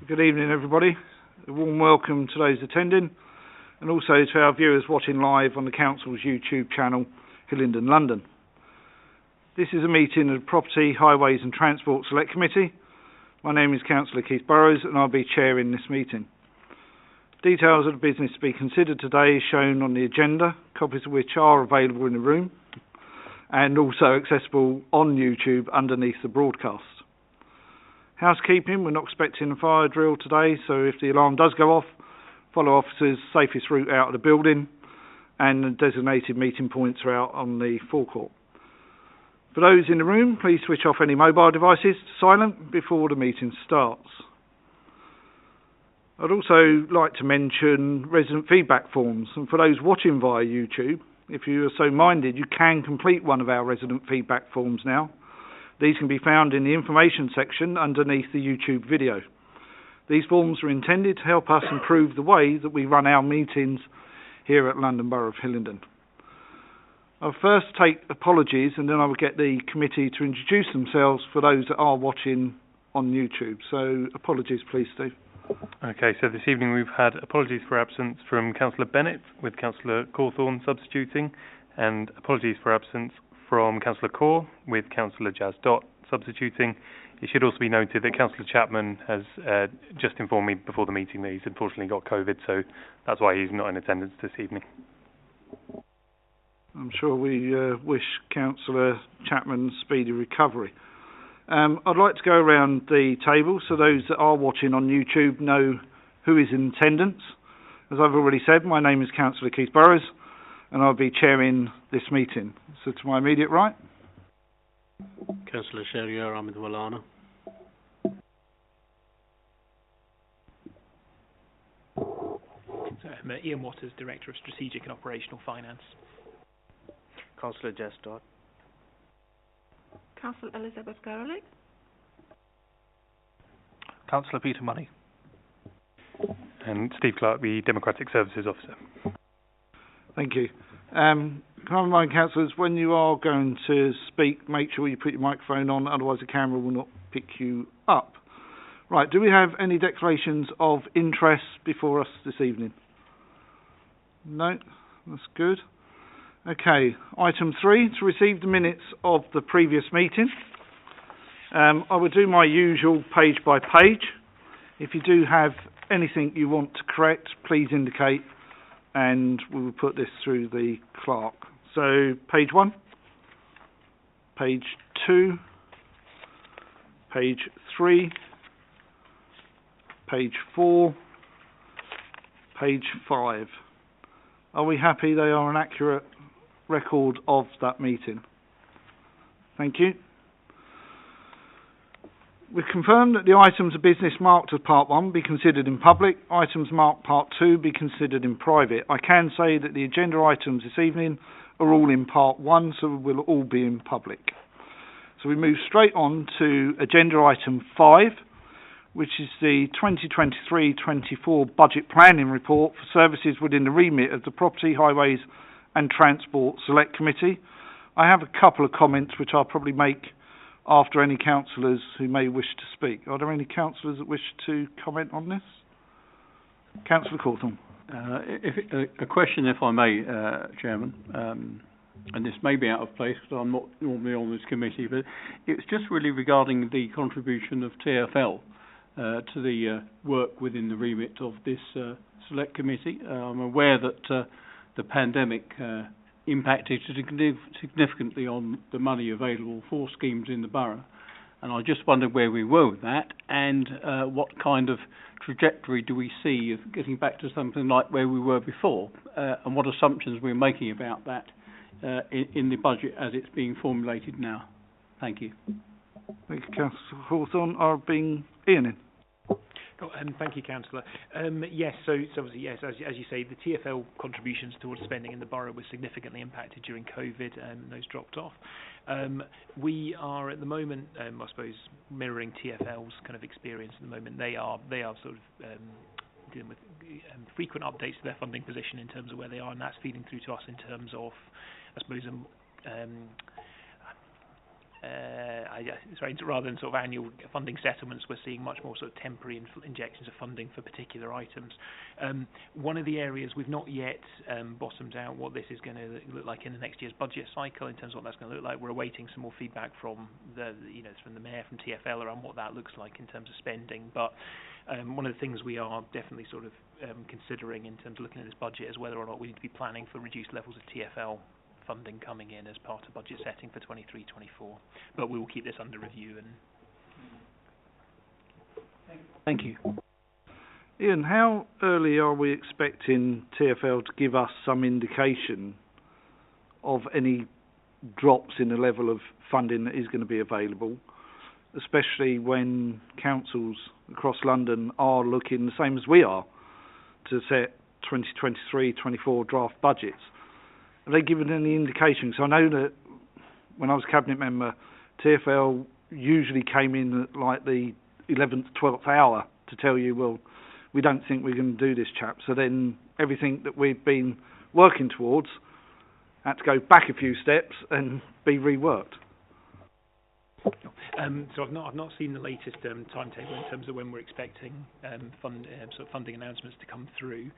Good evening, everybody. A warm welcome to those attending and also to our viewers watching live on the Council's YouTube channel, Hillingdon, London. This is a meeting of the Property, Highways and Transport Select Committee. My name is Councillor Keith Burrows and I'll be chairing this meeting. Details of the business to be considered today is shown on the agenda, copies of which are available in the room and also accessible on YouTube underneath the broadcast. Housekeeping, we're not expecting a fire drill today, so if the alarm does go off, follow officers' safest route out of the building and the designated meeting points are out on the forecourt. For those in the room, please switch off any mobile devices to silent before the meeting starts. I'd also like to mention resident feedback forms, and for those watching via YouTube, if you are so minded, you can complete one of our resident feedback forms now. These can be found in the information section underneath the YouTube video. These forms are intended to help us improve the way that we run our meetings here at London Borough of Hillingdon. I'll first take apologies and then I will get the committee to introduce themselves for those that are watching on YouTube. So apologies please, Steve. Okay, so this evening we've had apologies for absence from Councillor Bennett with Councillor Cawthorne substituting, and apologies for absence from Councillor Core with Councillor Jazz Dot substituting. It should also be noted that Councillor Chapman has just informed me before the meeting that he's unfortunately got COVID, so that's why he's not in attendance this evening. I'm sure we wish Councillor Chapman speedy recovery. I'd like to go around the table so those that are watching on YouTube know who is in attendance. As I've already said, my name is Councillor Keith Burrows and I'll be chairing this meeting. So to my immediate right, Councillor Sheriar Ahmed Walana. Ian Waters, Director of Strategic and Operational Finance. Councillor Jess Dodd. Councillor Elizabeth Garlick. Councillor Peter Money. And Steve Clark, the Democratic Services Officer. Thank you. Can I remind councillors, when you are going to speak, make sure you put your microphone on, otherwise the camera will not pick you up. Right, do we have any declarations of interest before us this evening? No, that's good. Okay, item 3, to receive the minutes of the previous meeting. I will do my usual page by page. If you do have anything you want to correct, please indicate and we will put this through the clerk. So, page 1, page 2, page 3, page 4, page 5. Are we happy they are an accurate record of that meeting? Thank you. We've confirmed that the items of business marked as Part 1 be considered in public, items marked Part 2 be considered in private. I can say that the agenda items this evening are all in Part 1, so will all be in public. So we move straight on to agenda item 5, which is the 2023-24 Budget Planning Report for services within the remit of the Property, Highways and Transport Select Committee. I have a couple of comments which I'll probably make after any councillors who may wish to speak. Are there any councillors that wish to comment on this? Councillor Cawthorne. A question, if I may, Chairman, and this may be out of place because I'm not normally on this committee, but it's just really regarding the contribution of TfL to the work within the remit of this select committee. I'm aware that the pandemic impacted significantly on the money available for schemes in the borough, and I just wondered where we were with that and what kind of trajectory do we see of getting back to something like where we were before, and what assumptions we're making about that in the budget as it's being formulated now. Thank you. Thank you, Councillor Hawthorne. Are being Ian in? Thank you, Councillor. Yes, so obviously, yes, as you say, the TfL contributions towards spending in the borough were significantly impacted during COVID, and those dropped off. We are at the moment, I suppose, mirroring TfL's kind of experience at the moment. They are sort of dealing with frequent updates to their funding position in terms of where they are, and that's feeding through to us in terms of, I suppose, rather than sort of annual funding settlements, we're seeing much more sort of temporary injections of funding for particular items. One of the areas we've not yet bottomed out what this is going to look like in the next year's budget cycle in terms of what that's going to look like. We're awaiting some more feedback from from the Mayor, from TfL around what that looks like in terms of spending. But one of the things we are definitely sort of considering in terms of looking at this budget is whether or not we need to be planning for reduced levels of TfL funding coming in as part of budget setting for 23-24. But we will keep this under review. And Thank you. Ian, how early are we expecting TfL to give us some indication of any drops in the level of funding that is going to be available, especially when councils across London are looking the same as we are to set 2023-24 draft budgets? Have they given any indications? I know that when I was Cabinet member, TfL usually came in at like the 11th, 12th hour to tell you, well, we don't think we're going to do this, chap. So then everything that we've been working towards had to go back a few steps and be reworked. So I've not seen the latest timetable in terms of when we're expecting funding announcements to come through.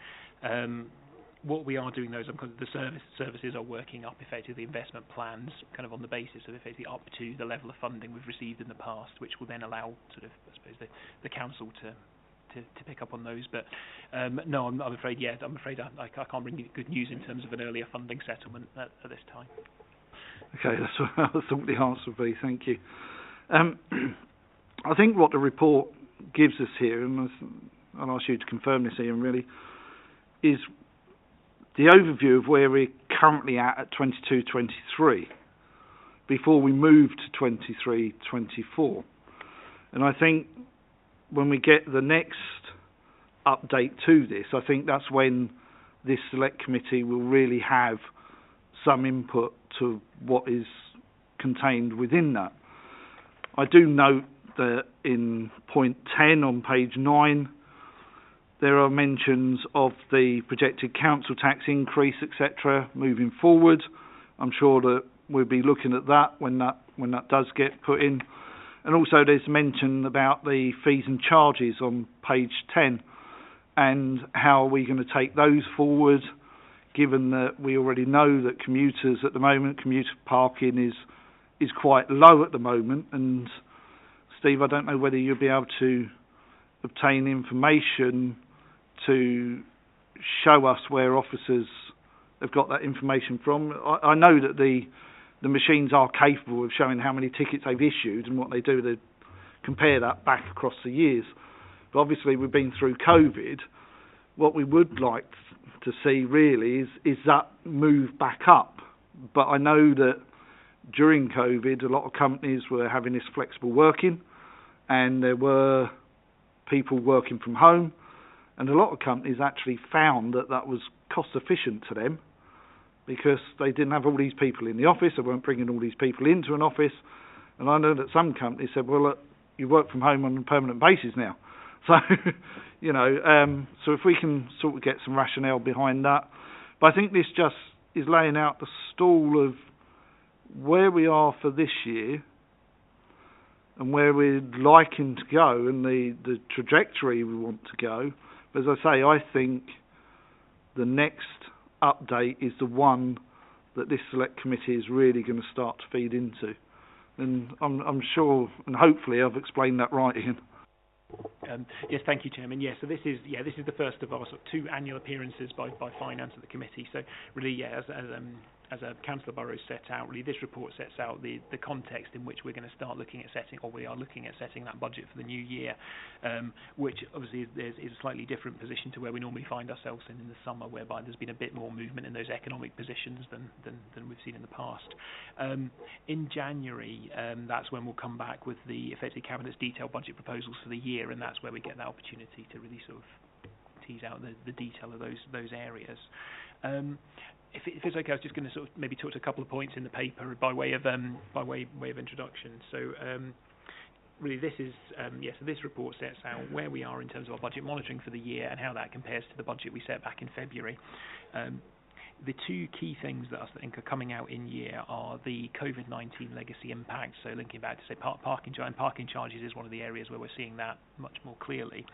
What we are doing, though, is the services are working up effectively investment plans, kind of on the basis of effectively up to the level of funding we've received in the past, which will then allow sort of, I suppose, the council to pick up on those. But no, I'm afraid, I can't bring you good news in terms of an earlier funding settlement at this time. Okay, that's what I thought the answer would be. Thank you. I think what the report gives us here, and I'll ask you to confirm this, Ian, really, is the overview of where we're currently at 22-23 before we move to 23-24. And I think when we get the next update to this, I think that's when this select committee will really have some input to what is contained within that. I do note that in point 10 on page 9, there are mentions of the projected council tax increase, etc., moving forward. I'm sure that we'll be looking at that when that does get put in. And also there's mention about the fees and charges on page 10 and how we're going to take those forward, given that we already know that commuters at the moment, commuter parking is quite low at the moment. And Steve, I don't know whether you'll be able to obtain information to show us where officers have got that information from. I know that the machines are capable of showing how many tickets they've issued, and what they do, they compare that back across the years. But obviously we've been through COVID. What we would like to see really is that move back up. But I know that during COVID a lot of companies were having this flexible working, and there were people working from home, and a lot of companies actually found that was cost efficient to them because they didn't have all these people in the office, they weren't bringing all these people into an office. And I know that some companies said, well, look, you work from home on a permanent basis now. So, so if we can sort of get some rationale behind that. But I think this just is laying out the stall of where we are for this year and where we're liking to go and the trajectory we want to go. But as I say, I think the next update is the one that this select committee is really going to start to feed into. And I'm sure, and hopefully I've explained that right, Ian. Yes, thank you, Chairman. Yes, so this is the first of our sort of 2 annual appearances by finance at the committee. So really, as Councillor Burrows set out, really this report sets out the context in which we're going to start looking at setting, or we are looking at setting that budget for the new year, which obviously is a slightly different position to where we normally find ourselves in the summer, whereby there's been a bit more movement in those economic positions than we've seen in the past. In January, that's when we'll come back with the effectively Cabinet's detailed budget proposals for the year, and that's where we get that opportunity to really sort of tease out the detail of those areas. If it's okay, I was just going to sort of maybe talk to a couple of points in the paper by way of introduction. So really, this is so this report sets out where we are in terms of our budget monitoring for the year and how that compares to the budget we set back in February. The two key things that I think are coming out in year are the COVID-19 legacy impact. So linking back to say parking charges is one of the areas where we're seeing that much more clearly.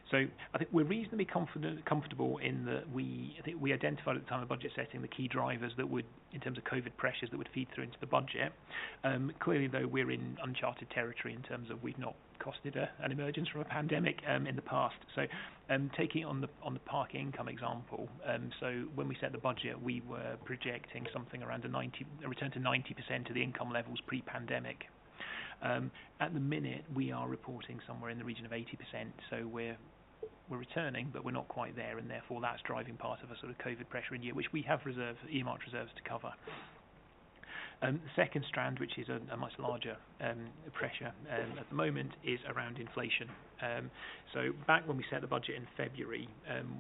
So I think we're reasonably comfortable in that I think we identified at the time of budget setting the key drivers that would, in terms of COVID pressures, that would feed through into the budget. Clearly, though, we're in uncharted territory in terms of we've not costed an emergence from a pandemic in the past. So taking on the parking income example, so when we set the budget, we were projecting something around a return to 90% of the income levels pre-pandemic. At the minute, we are reporting somewhere in the region of 80%, so we're returning, but we're not quite there, and therefore that's driving part of a sort of COVID pressure in year, which we have earmarked reserves to cover. The second strand, which is a much larger pressure at the moment, is around inflation. So back when we set the budget in February,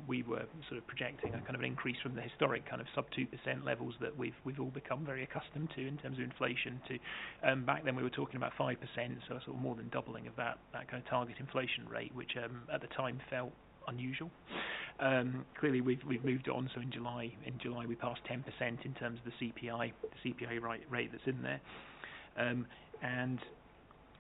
we were sort of projecting a kind of an increase from the historic kind of sub 2% levels that we've all become very accustomed to in terms of inflation. To back then we were talking about 5%, so sort of more than doubling of that kind of target inflation rate, which at the time felt unusual. Clearly we've moved on, so in July we passed 10% in terms of the CPI rate that's in there, and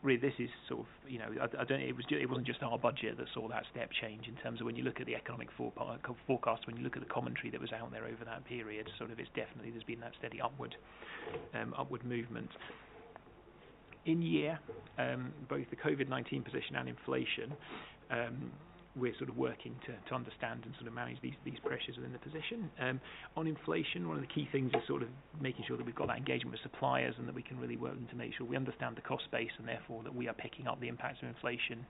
really this is sort of, I don't, it wasn't just our budget that saw that step change in terms of when you look at the economic forecast, when you look at the commentary that was out there over that period, sort of there's been that steady upward movement. In year, both the COVID-19 position and inflation, we're sort of working to understand and sort of manage these pressures within the position. On inflation, one of the key things is sort of making sure that we've got that engagement with suppliers and that we can really work them to make sure we understand the cost base and therefore that we are picking up the impacts of inflation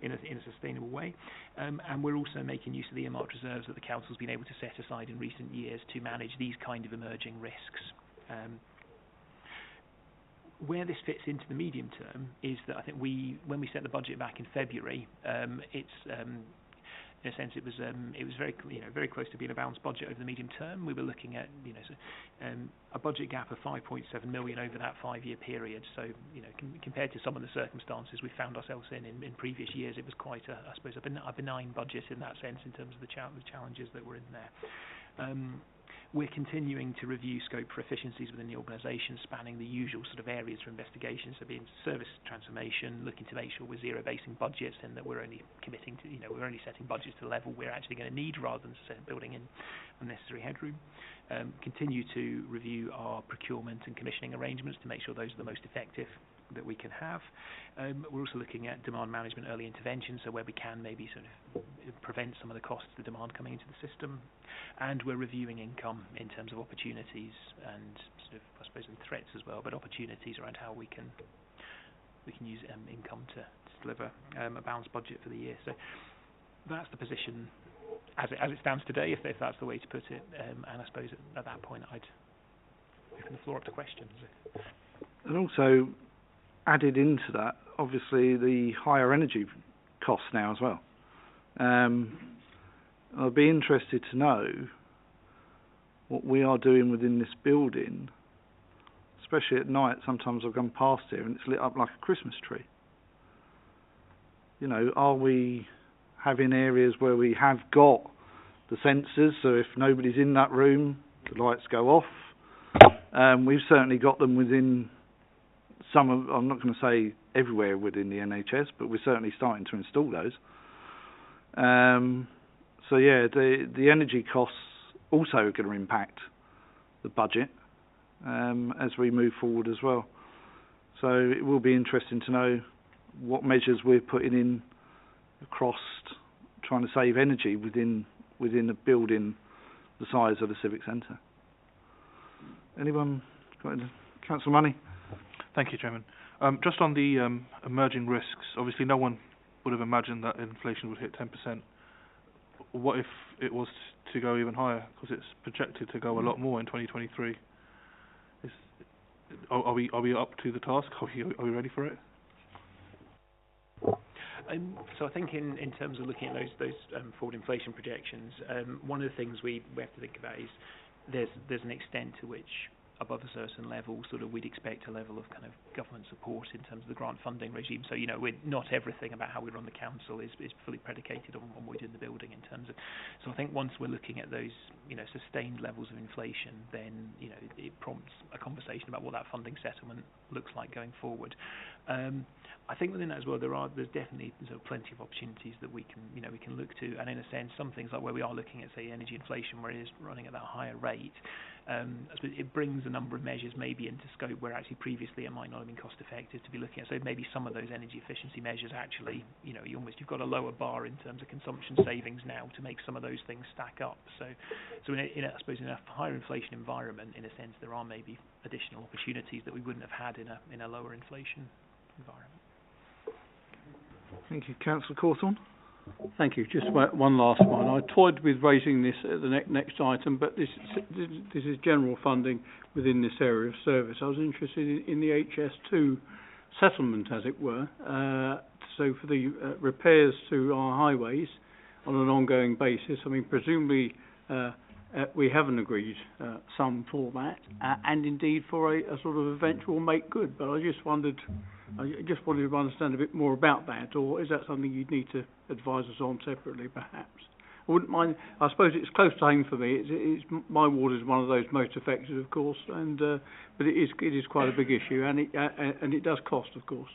in a sustainable way. And we're also making use of the earmarked reserves that the council's been able to set aside in recent years to manage these kind of emerging risks. Where this fits into the medium term is that I think when we set the budget back in February, it's in a sense it was very close to being a balanced budget over the medium term. We were looking at a budget gap of 5.7 million over that 5-year period. So compared to some of the circumstances we found ourselves in previous years, it was quite a benign budget in that sense in terms of the challenges that were in there. We're continuing to review scope for efficiencies within the organisation, spanning the usual sort of areas for investigations, so being service transformation, looking to make sure we're zero-basing budgets and that we're only committing to, we're only setting budgets to the level we're actually going to need rather than building in unnecessary headroom. Continue to review our procurement and commissioning arrangements to make sure those are the most effective that we can have. We're also looking at demand management, early intervention, so where we can maybe sort of prevent some of the costs of the demand coming into the system. And we're reviewing income in terms of opportunities and sort of, I suppose, and threats as well, but opportunities around how we can use income to deliver a balanced budget for the year. So that's the position as it stands today, if that's the way to put it. And I suppose at that point I'd open the floor up to questions. And also added into that, obviously, the higher energy costs now as well. I'd be interested to know what we are doing within this building, especially at night. Sometimes I've gone past here and it's lit up like a Christmas tree. Are we having areas where we have got the sensors, so if nobody's in that room, the lights go off? We've certainly got them within I'm not going to say everywhere within the NHS, but we're certainly starting to install those. So yeah, the energy costs also are going to impact the budget as we move forward as well. So it will be interesting to know what measures we're putting in across trying to save energy within a building the size of the Civic Centre. Anyone got any? Councillor Money? Thank you, Chairman. Just on the emerging risks, obviously no one would have imagined that inflation would hit 10%. What if it was to go even higher? Because it's projected to go a lot more in 2023. Are we up to the task? Are we ready for it? So I think in terms of looking at those forward inflation projections, one of the things we have to think about is there's an extent to which above a certain level, sort of we'd expect a level of kind of government support in terms of the grant funding regime. So, not everything about how we run the council is fully predicated on what we do in the building in terms of. So I think once we're looking at those, sustained levels of inflation, then, it prompts a conversation about what that funding settlement looks like going forward. I think within that as well, there's definitely sort of plenty of opportunities that we can look to, and in a sense, some things like where we are looking at, say, energy inflation, where it is running at that higher rate, I suppose it brings a number of measures maybe into scope where actually previously it might not have been cost effective to be looking at. So maybe some of those energy efficiency measures actually, you've got a lower bar in terms of consumption savings now to make some of those things stack up. So I suppose in a higher inflation environment, in a sense, there are maybe additional opportunities that we wouldn't have had in a lower inflation environment. Thank you. Councillor Cawthorne? Thank you. Just one last one. I toyed with raising this at the next item, but this is general funding within this area of service. I was interested in the HS2 settlement, as it were. So for the repairs to our highways on an ongoing basis, I mean, presumably we haven't agreed sum for that, and indeed for a sort of eventual make good. But I just wanted to understand a bit more about that, or is that something you'd need to advise us on separately, perhaps? I wouldn't mind. I suppose it's close to home for me. It's my ward is one of those most affected, of course, and but it is quite a big issue, and it does cost, of course.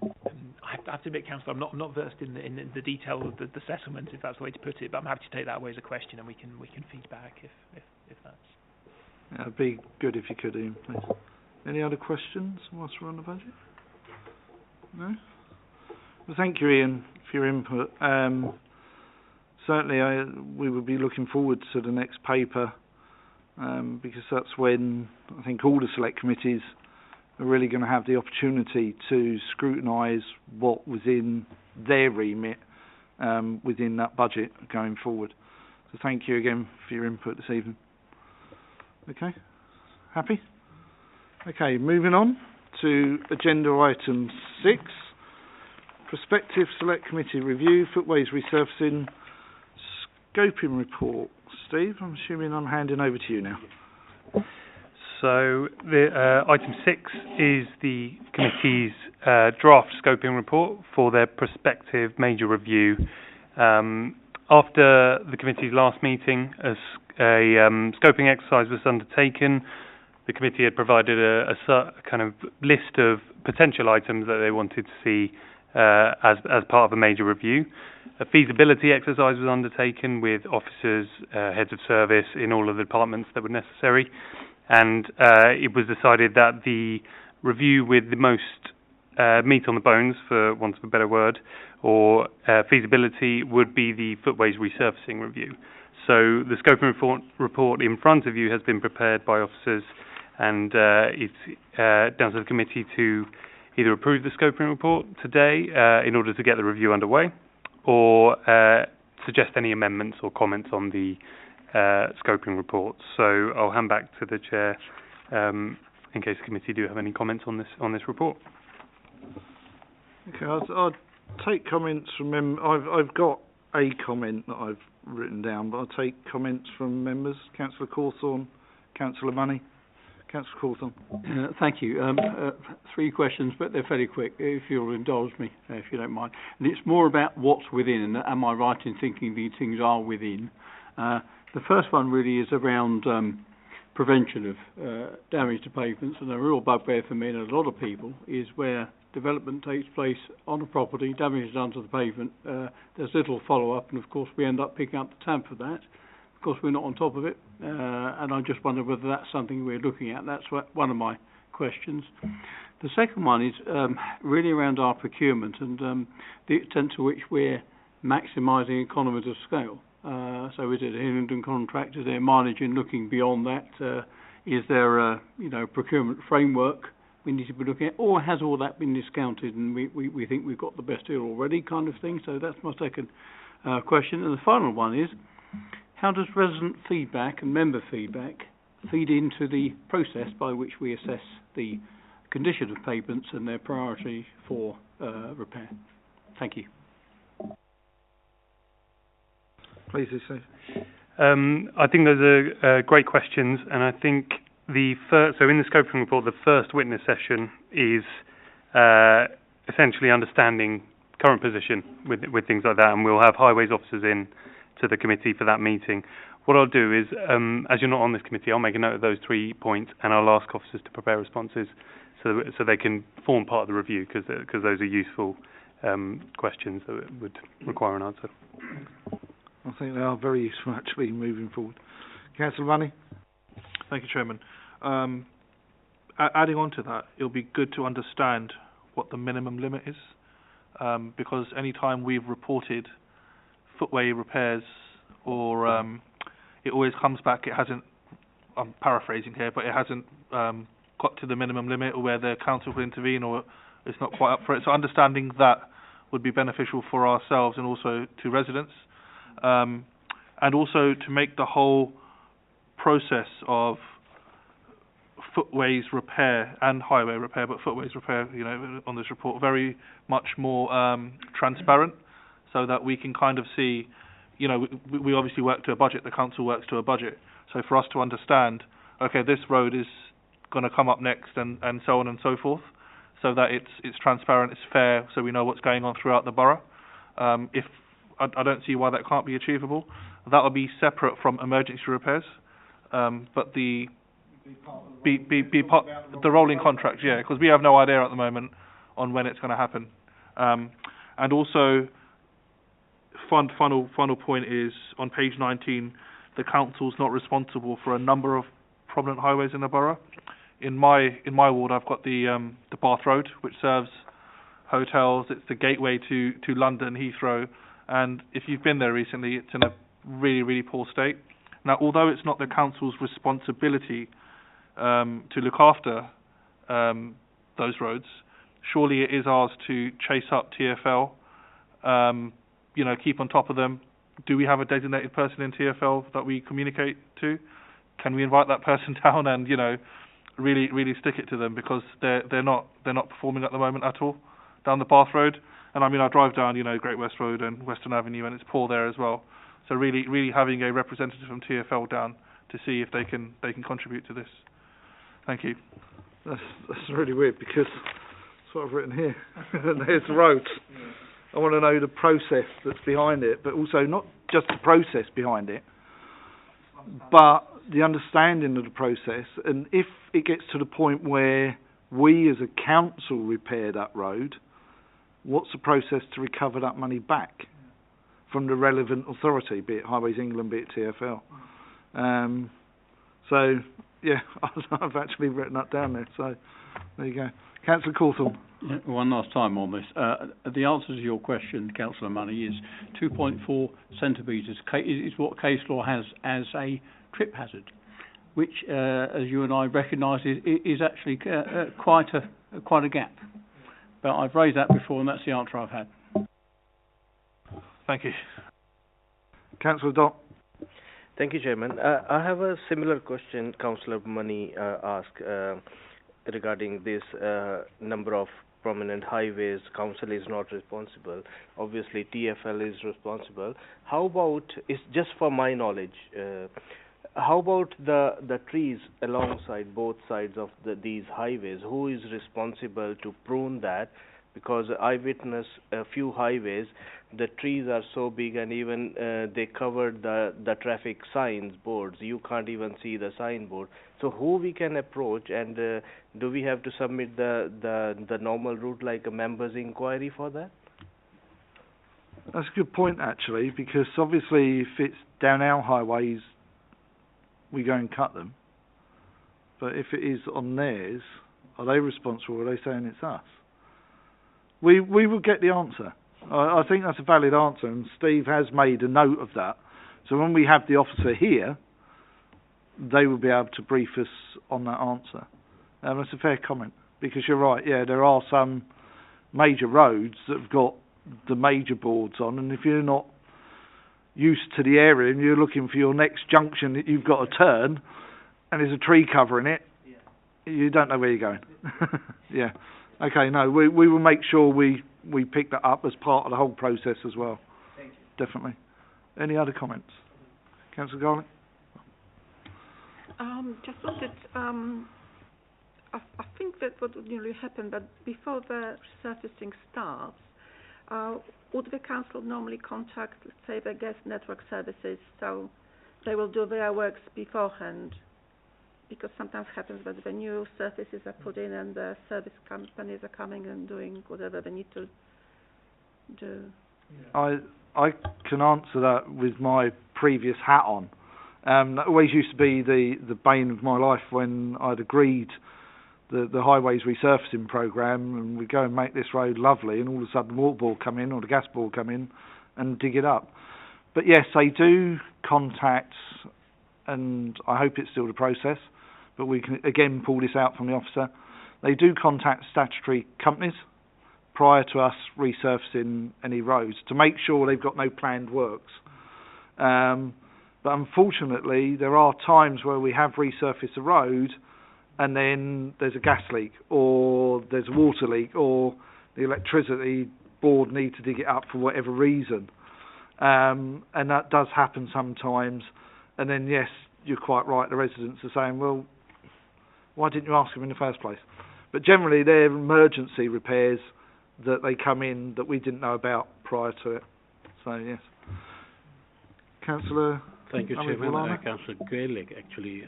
I have to admit, Councillor, I'm not versed in the detail of the settlement, if that's the way to put it, but I'm happy to take that away as a question, and we can feed back if that's. Yeah, it'd be good if you could, Ian, please. Any other questions whilst we're on the budget? No? Well, thank you, Ian, for your input. Certainly, we would be looking forward to the next paper, because that's when I think all the select committees are really going to have the opportunity to scrutinise what was in their remit within that budget going forward. So thank you again for your input this evening. Okay, happy? Okay, moving on to agenda item 6, prospective select committee review, Footways Resurfacing, scoping report. Steve, I'm assuming I'm handing over to you now. So the item 6 is the committee's draft scoping report for their prospective major review. After the committee's last meeting, a scoping exercise was undertaken. The committee had provided a kind of list of potential items that they wanted to see as part of a major review. A feasibility exercise was undertaken with officers, heads of service in all of the departments that were necessary. And it was decided that the review with the most meat on the bones, for want of a better word, or feasibility would be the Footways Resurfacing review. So the scoping report in front of you has been prepared by officers, and it's down to the committee to either approve the scoping report today in order to get the review underway, or suggest any amendments or comments on the scoping report. So I'll hand back to the chair in case the committee do have any comments on this report. Okay, I'll take comments from I've got a comment that I've written down, but I'll take comments from members. Councillor Cawthorne, Councillor Money. Councillor Cawthorne. Thank you. 3 questions, but they're fairly quick, if you'll indulge me, if you don't mind. And it's more about what's within, and am I right in thinking these things are within? The first one really is around prevention of damage to pavements, and a real bugbear for me and a lot of people is where development takes place on a property, damage is done to the pavement, there's little follow-up, and of course we end up picking up the tab for that. Of course we're not on top of it, and I just wonder whether that's something we're looking at. That's one of my questions. The second one is really around our procurement and the extent to which we're maximising economies of scale. So is it a Hillingdon contract? Is there mileage in looking beyond that? Is there a procurement framework we need to be looking at, or has all that been discounted and we think we've got the best deal already, kind of thing? So that's my second question. And the final one is, how does resident feedback and member feedback feed into the process by which we assess the condition of pavements and their priority for repair? Thank you. Please do so. I think those are great questions, and I think So in the scoping report, the first witness session is essentially understanding current position with things like that, and we'll have highways officers in to the committee for that meeting. What I'll do is, as you're not on this committee, I'll make a note of those 3 points, and I'll ask officers to prepare responses so they can form part of the review, because those are useful questions that would require an answer. I think they are very useful, actually, moving forward. Councillor Money? Thank you, Chairman. Adding on to that, it'll be good to understand what the minimum limit is, because any time we've reported footway repairs or it always comes back, it hasn't, I'm paraphrasing here, but it hasn't got to the minimum limit, or where the council will intervene, or it's not quite up for it. So understanding that would be beneficial for ourselves and also to residents, and also to make the whole process of footways repair and highway repair, but footways repair, on this report, very much more transparent, so that we can kind of see, we obviously work to a budget, the council works to a budget, so for us to understand, okay, this road is going to come up next, and so on and so forth, so that it's transparent, it's fair, so we know what's going on throughout the borough. If I don't see why that can't be achievable. That will be separate from emergency repairs, but the rolling contract, yeah, because we have no idea at the moment on when it's going to happen. And also, final point is on page 19, the council's not responsible for a number of prominent highways in the borough. In my ward, I've got the Bath Road, which serves hotels. It's the gateway to London Heathrow, and if you've been there recently, it's in a really, really poor state. Now, although it's not the council's responsibility to look after those roads, surely it is ours to chase up TfL, keep on top of them. Do we have a designated person in TfL that we communicate to? Can we invite that person down and, really, really stick it to them, because they're not performing at the moment at all down the Bath Road. And I drive down, Great West Road and Western Avenue, and it's poor there as well. So really, really having a representative from TfL down to see if they can contribute to this. Thank you. That's really weird, because that's what I've written here. There's the roads. I want to know the process that's behind it, but also not just the process behind it, but the understanding of the process. And if it gets to the point where we as a council repair that road, what's the process to recover that money back from the relevant authority, be it Highways England, be it TfL? So, yeah, I've actually written that down there, so there you go. Councillor Cawthorne. One last time on this. The answer to your question, Councillor Money, is 2.4 centimetres is what case law has as a trip hazard, which, as you and I recognise, is actually quite a gap. But I've raised that before, and that's the answer I've had. Thank you. Councillor Dott. Thank you, Chairman. I have a similar question Councillor Money asked regarding this number of prominent highways. Council is not responsible. Obviously, TfL is responsible. How about, it's just for my knowledge, how about the trees alongside both sides of these highways? Who is responsible to prune that? Because I witnessed a few highways, the trees are so big, and even they covered the traffic signs boards. You can't even see the signboard. So who we can approach, and do we have to submit the normal route like a members' inquiry for that? That's a good point, actually, because obviously if it's down our highways, we go and cut them. But if it is on theirs, are they responsible, or are they saying it's us? We will get the answer. I think that's a valid answer, and Steve has made a note of that. So when we have the officer here, they will be able to brief us on that answer. That's a fair comment, because you're right, yeah, there are some major roads that have got the major boards on, and if you're not used to the area and you're looking for your next junction that you've got to turn, and there's a tree covering it, you don't know where you're going. Yeah. Okay, no, we will make sure we pick that up as part of the whole process as well. Thank you. Definitely. Any other comments? Councillor Garlick? Just wanted, I think that what would usually happen, but before the resurfacing starts, would the council normally contact, let's say, the gas network services, so they will do their works beforehand? Because sometimes happens that the new surfaces are put in and the service companies are coming and doing whatever they need to do. I can answer that with my previous hat on. That always used to be the bane of my life when I'd agreed the highways resurfacing programme, and we go and make this road lovely, and all of a sudden the water board come in or the gas board come in and dig it up. But yes, they do contact, and I hope it's still the process, but we can again pull this out from the officer. They do contact statutory companies prior to us resurfacing any roads to make sure they've got no planned works. But unfortunately, there are times where we have resurfaced a road and then there's a gas leak or there's a water leak or the electricity board need to dig it up for whatever reason. And that does happen sometimes. And then, yes, you're quite right, the residents are saying, well, why didn't you ask them in the first place? But generally, they're emergency repairs that they come in that we didn't know about prior to it. So, yes. Councillor? Thank you, Chairman. Councillor Gaelic, actually,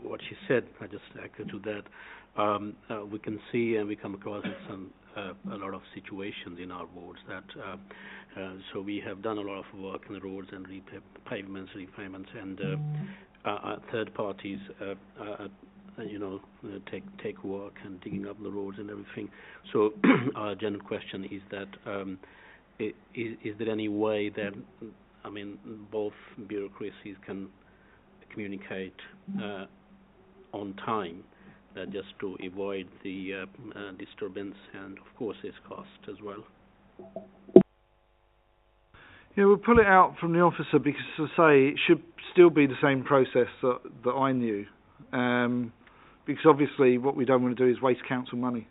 what she said, I just echo to that. We can see and we come across in a lot of situations in our wards that, so we have done a lot of work in the roads and repayments, and third parties, take work and digging up the roads and everything. So our general question is that, is there any way that, both bureaucracies can communicate on time, just to avoid the disturbance and, of course, its cost as well? Yeah, we'll pull it out from the officer because, as I say, it should still be the same process that I knew. Because obviously what we don't want to do is waste council money.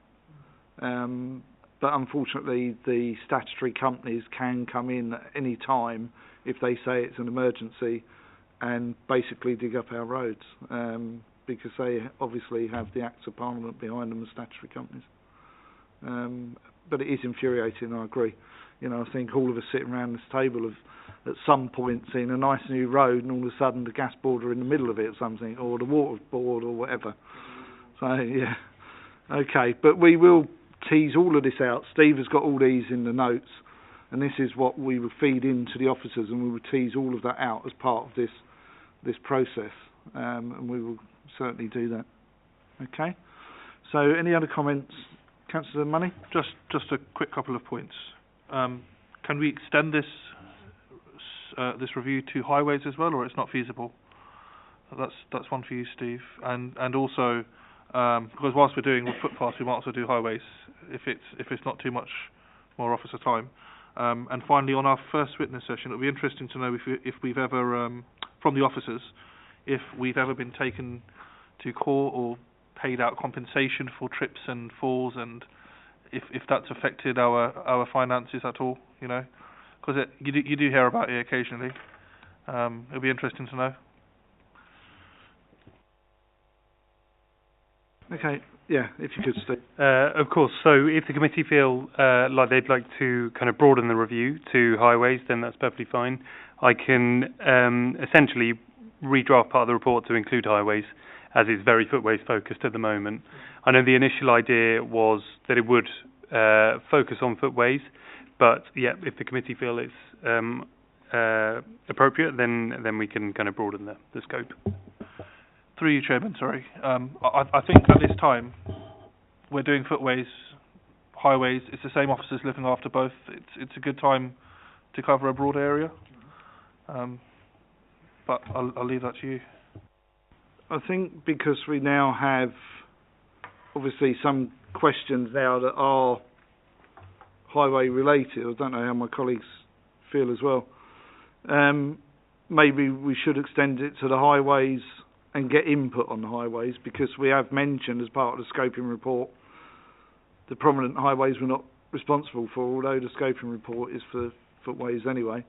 But unfortunately, the statutory companies can come in at any time if they say it's an emergency and basically dig up our roads, because they obviously have the Acts of Parliament behind them as statutory companies. But it is infuriating, I agree. I think all of us sitting around this table have at some point seen a nice new road and all of a sudden the gas board are in the middle of it or something, or the water board or whatever. So, yeah. Okay, but we will tease all of this out. Steve has got all these in the notes, and this is what we will feed into the officers, and we will tease all of that out as part of this process, and we will certainly do that. Okay. So, any other comments, Councillor Money? Just a quick couple of points. Can we extend this review to highways as well, or it's not feasible? That's one for you, Steve, and also because whilst we're doing footpaths, we might also do highways if it's not too much more officer time. And finally, on our first witness session, it'll be interesting to know if we've ever, from the officers, if we've ever been taken to court or paid out compensation for trips and falls, and if that's affected our finances at all, because you do hear about it occasionally. It'll be interesting to know. Okay, yeah, if you could, Steve. Of course. So if the committee feel like they'd like to kind of broaden the review to highways, then that's perfectly fine. I can essentially redraft part of the report to include highways, as it's very Footways focused at the moment. I know the initial idea was that it would focus on Footways, but yeah, if the committee feel it's appropriate, then we can kind of broaden the scope. Through you, Chairman, sorry. I think at this time, we're doing Footways, highways. It's the same officers looking after both. It's a good time to cover a broad area. But I'll leave that to you. I think because we now have, obviously, some questions now that are highway related. I don't know how my colleagues feel as well. Maybe we should extend it to the highways and get input on the highways, because we have mentioned as part of the scoping report the prominent highways we're not responsible for, although the scoping report is for Footways anyway.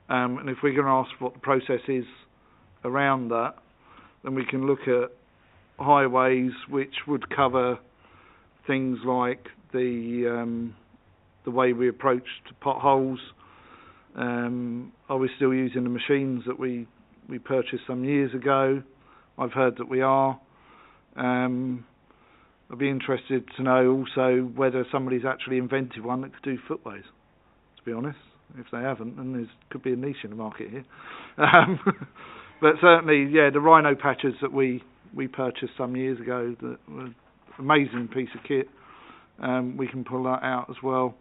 And if we're going to ask what the process is around that, then we can look at highways which would cover things like the way we approached potholes. Are we still using the machines that we purchased some years ago? I've heard that we are. I'd be interested to know also whether somebody's actually invented one that could do footways, to be honest. If they haven't, then there could be a niche in the market here. But certainly, yeah, the rhino patches that we purchased some years ago, that were an amazing piece of kit. We can pull that out as well.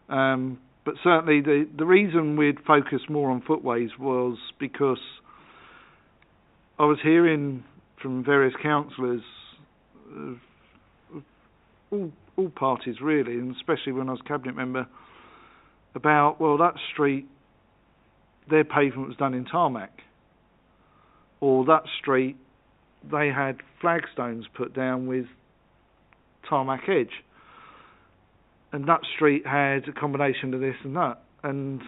But certainly the reason we'd focus more on footways was because I was hearing from various councillors, all parties really, and especially when I was cabinet member, about, well, that street, their pavement was done in tarmac, or that street, they had flagstones put down with tarmac edge, and that street had a combination of this and that, and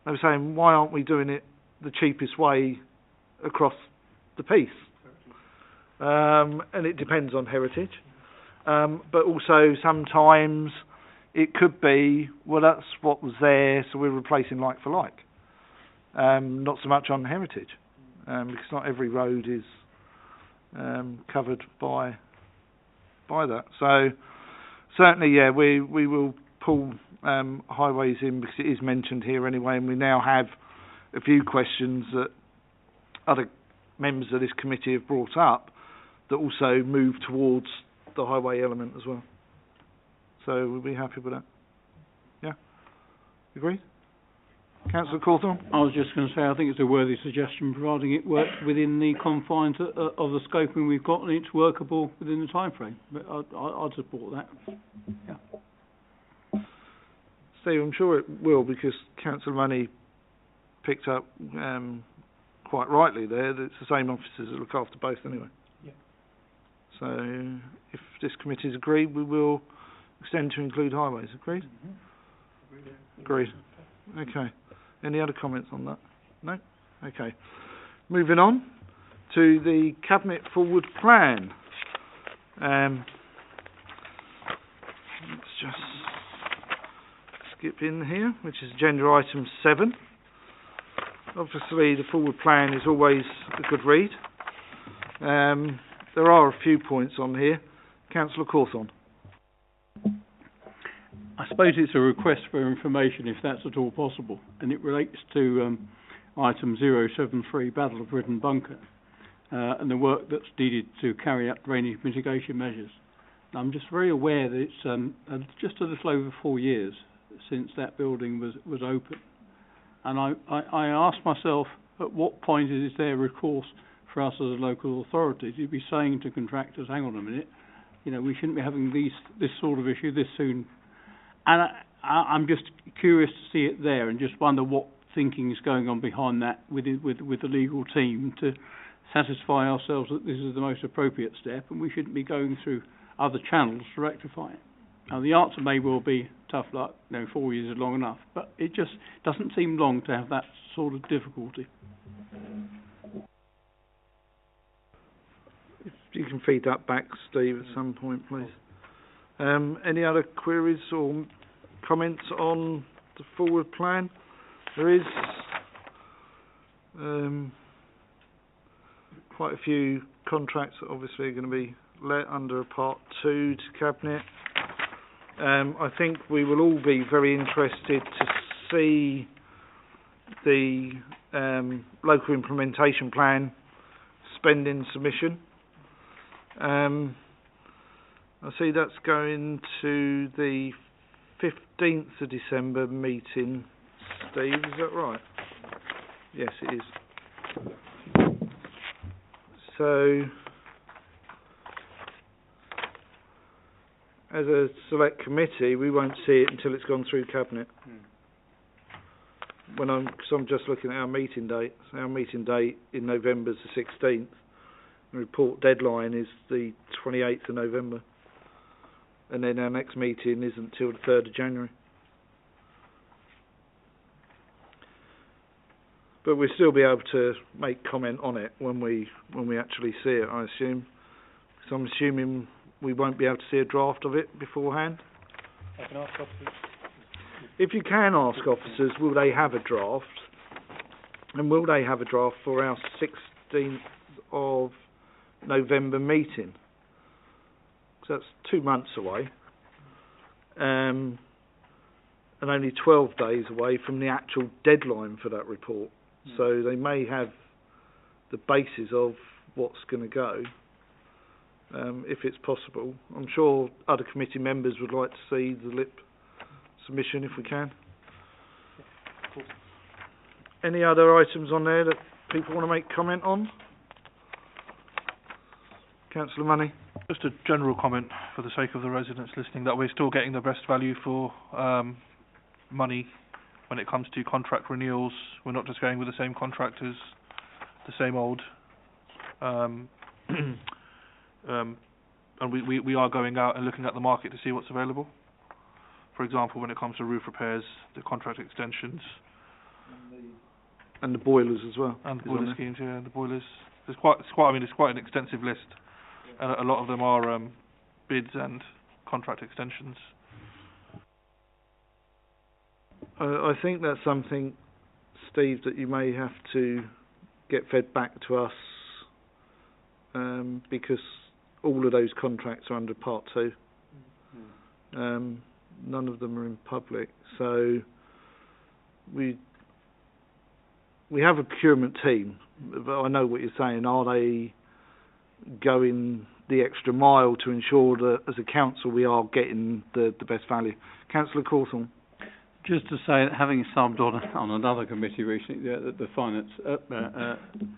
they were saying, why aren't we doing it the cheapest way across the piece? And it depends on heritage, but also sometimes it could be, well, that's what was there, so we're replacing like for like. Not so much on heritage, because not every road is covered by that. So certainly, yeah, we will pull highways in because it is mentioned here anyway, and we now have a few questions that other members of this committee have brought up that also move towards the highway element as well. So we'll be happy with that. Yeah? Agreed? Councillor Cawthorne? I was just going to say, I think it's a worthy suggestion, providing it works within the confines of the scoping we've got and it's workable within the time frame. But I'd support that. Yeah. Steve, I'm sure it will, because Councillor Money picked up quite rightly there that it's the same officers that look after both anyway. Yeah. So if this committee is agreed, we will extend to include highways. Agreed? Mm-hmm. Agreed. Okay. Any other comments on that? No? Okay. Moving on to the Cabinet Forward Plan. Let's just skip in here, which is agenda item 7. Obviously, the Forward Plan is always a good read. There are a few points on here. Councillor Cawthorne. I suppose it's a request for information, if that's at all possible, and it relates to item 073, Battle of Britain Bunker, and the work that's needed to carry out drainage mitigation measures. I'm just very aware that it's just a little over 4 years since that building was open, and I ask myself, at what point is there recourse for us as a local authority to be saying to contractors, hang on a minute, you know, we shouldn't be having this sort of issue this soon. And I'm just curious to see it there, and just wonder what thinking is going on behind that with the legal team to satisfy ourselves that this is the most appropriate step, and we shouldn't be going through other channels to rectify it. Now, the answer may well be tough luck. 4 years is long enough, but it just doesn't seem long to have that sort of difficulty. If you can feed that back, Steve, at some point, please. Any other queries or comments on the Forward Plan? There is quite a few contracts that obviously are going to be let under Part 2 to Cabinet. I think we will all be very interested to see the local implementation plan spending submission. I see that's going to the 15th of December meeting. Steve, is that right? Yes, it is. So, as a select committee, we won't see it until it's gone through Cabinet. Because I'm just looking at our meeting date. So our meeting date in November is the 16th. The report deadline is the 28th of November. And then our next meeting isn't till the 3rd of January. but we'll still be able to make comment on it when we actually see it, I assume. So I'm assuming we won't be able to see a draft of it beforehand. I can ask officers. If you can ask officers, will they have a draft? And will they have a draft for our 16th of November meeting? So that's 2 months away. And only 12 days away from the actual deadline for that report. So they may have the basis of what's going to go, if it's possible. I'm sure other committee members would like to see the LIP submission if we can. Any other items on there that people want to make comment on? Councillor Money? Just a general comment for the sake of the residents listening, that we're still getting the best value for money when it comes to contract renewals. We're not just going with the same contractors, the same old. And we are going out and looking at the market to see what's available. For example, when it comes to roof repairs, the contract extensions. And the boilers as well. And the boiler schemes, yeah, the boilers. It's quite an extensive list. And a lot of them are bids and contract extensions. I think that's something, Steve, that you may have to get fed back to us, because all of those contracts are under Part 2. None of them are in public, so we have a procurement team, but I know what you're saying. Are they going the extra mile to ensure that as a council we are getting the best value? Councillor Cawthorne. Just to say that having subbed on another committee recently, the Finance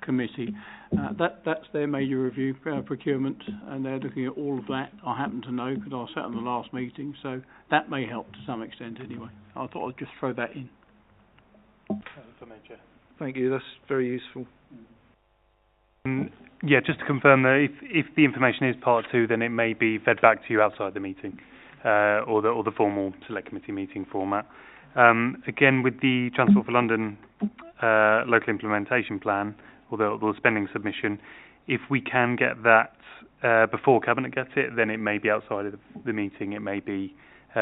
Committee, that's their major review, procurement, and they're looking at all of that. I happen to know because I sat in the last meeting, so that may help to some extent anyway. I thought I'd just throw that in. Thank you, that's very useful. Yeah, just to confirm that if the information is Part 2, then it may be fed back to you outside the meeting, or the formal select committee meeting format. Again, with the Transport for London local implementation plan, or the spending submission, if we can get that before Cabinet gets it, then it may be outside of the meeting. It may be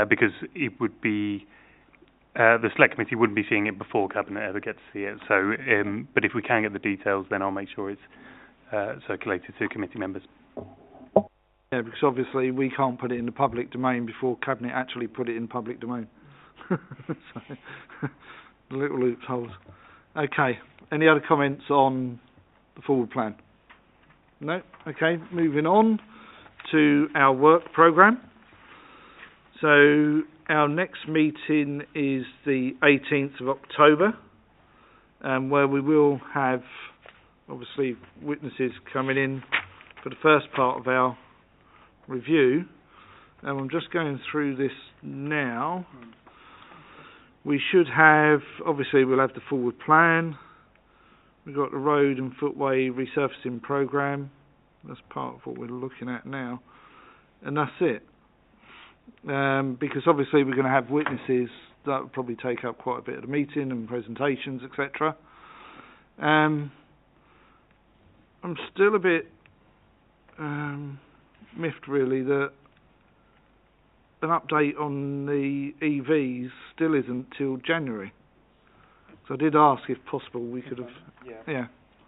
because it would be the select committee wouldn't be seeing it before Cabinet ever gets to see it. So, but if we can get the details, then I'll make sure it's circulated to committee members. Yeah, because obviously we can't put it in the public domain before Cabinet actually put it in public domain. So, little loopholes. Okay, any other comments on the forward plan? No? Okay, moving on to our work programme. So our next meeting is the 18th of October, where we will have obviously witnesses coming in for the first part of our review. And I'm just going through this now. We should have, obviously we'll have the forward plan. We've got the road and footway resurfacing programme. That's part of what we're looking at now. And that's it. Because obviously we're going to have witnesses that will probably take up quite a bit of the meeting and presentations, etc. I'm still a bit miffed really that an update on the EVs still isn't till January. So I did ask if possible we could have... Yeah.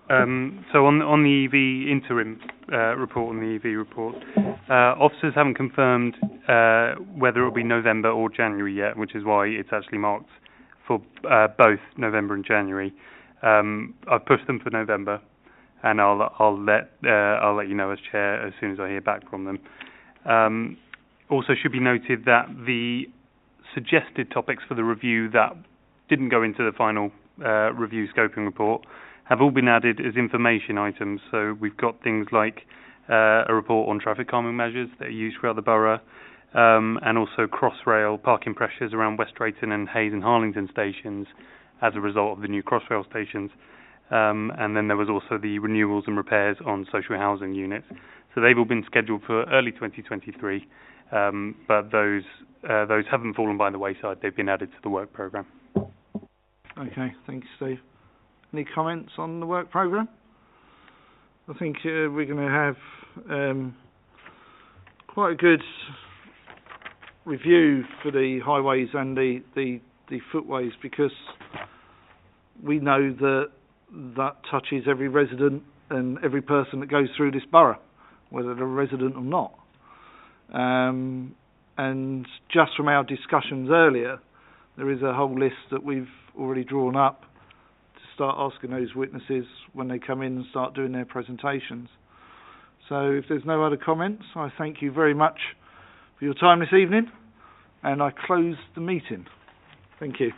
So on the EV interim report, on the EV report, officers haven't confirmed whether it will be November or January yet, which is why it's actually marked for both November and January. I've pushed them for November, and I'll let you know as chair as soon as I hear back from them. Also, should be noted that the suggested topics for the review that didn't go into the final review scoping report have all been added as information items. So we've got things like a report on traffic calming measures that are used throughout the borough, and also crossrail parking pressures around West Drayton and Hayes and Harlington stations as a result of the new crossrail stations. And then there was also the renewals and repairs on social housing units. So they've all been scheduled for early 2023, but those haven't fallen by the wayside. They've been added to the work programme. Okay, thank you, Steve. Any comments on the work programme? I think we're going to have quite a good review for the highways and the footways, because we know that touches every resident and every person that goes through this borough, whether they're a resident or not. And just from our discussions earlier, there is a whole list that we've already drawn up to start asking those witnesses when they come in and start doing their presentations. So if there's no other comments, I thank you very much for your time this evening, and I close the meeting. Thank you.